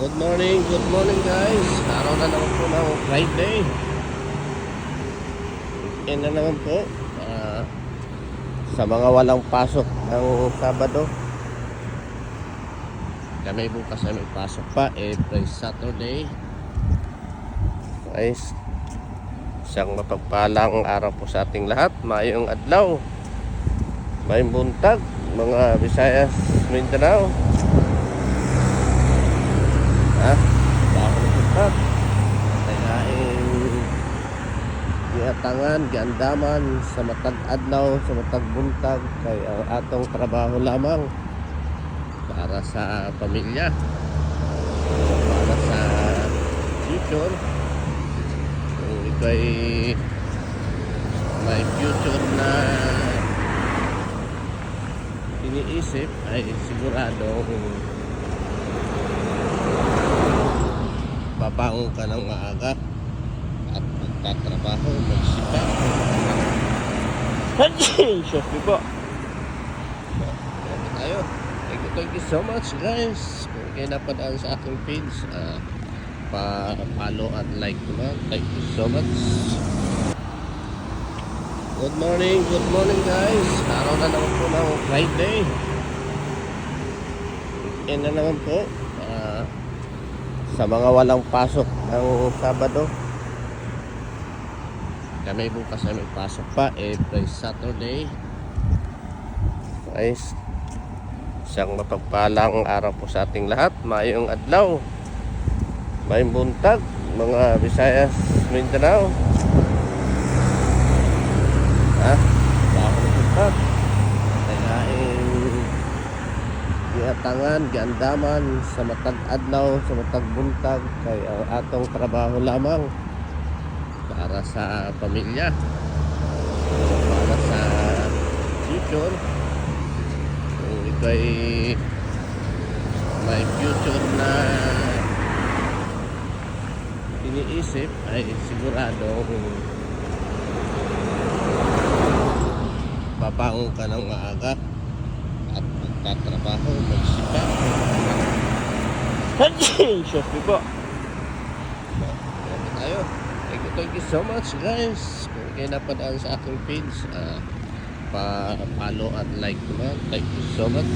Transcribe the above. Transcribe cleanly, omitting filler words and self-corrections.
Good morning guys. Araw na naman po ng Friday. Weekend na naman po. Sa mga walang pasok ng Sabado. Kami bukas ay may pasok pa. Every Saturday. Guys, isang mapagpalang araw po sa ating lahat. Mayong adlaw. Mayong buntag. Mga Visayas, Mindanao. Giatangan, giandaman sa matag adlaw, sa matag buntag kay ang atong trabaho lamang para sa pamilya, para sa future. Kung ito ay may future na iniisip ay sigurado babangon ka ng maaga at magtatrabaho, magsipag. Shopee po. Yan tayo. Thank you so much guys. Kung kayo napadaan sa aking page, pa-follow at like naman. Thank you so much. Good morning guys. Araw na naman po ng Friday. Weekend na naman po. Sa mga walang pasok ng Sabado, kami bukas ay may pasok pa. Every Saturday. Guys, isang mapagpalang araw po sa ating lahat. Mayong adlaw, mayong buntag, mga Visayas, Mindanao. Giatangan, giandaman sa matag adlaw, sa matag buntag kay ang atong trabaho lamang para sa pamilya, para sa future. Kung ito ay may future na iniisip ay sigurado babangon ka ng maaga at magtatrabaho, magsipag. Shopee po. Yan tayo. Thank you so much guys. Kung kayo napadaan sa aking page, pa-follow at like naman. Thank you so much.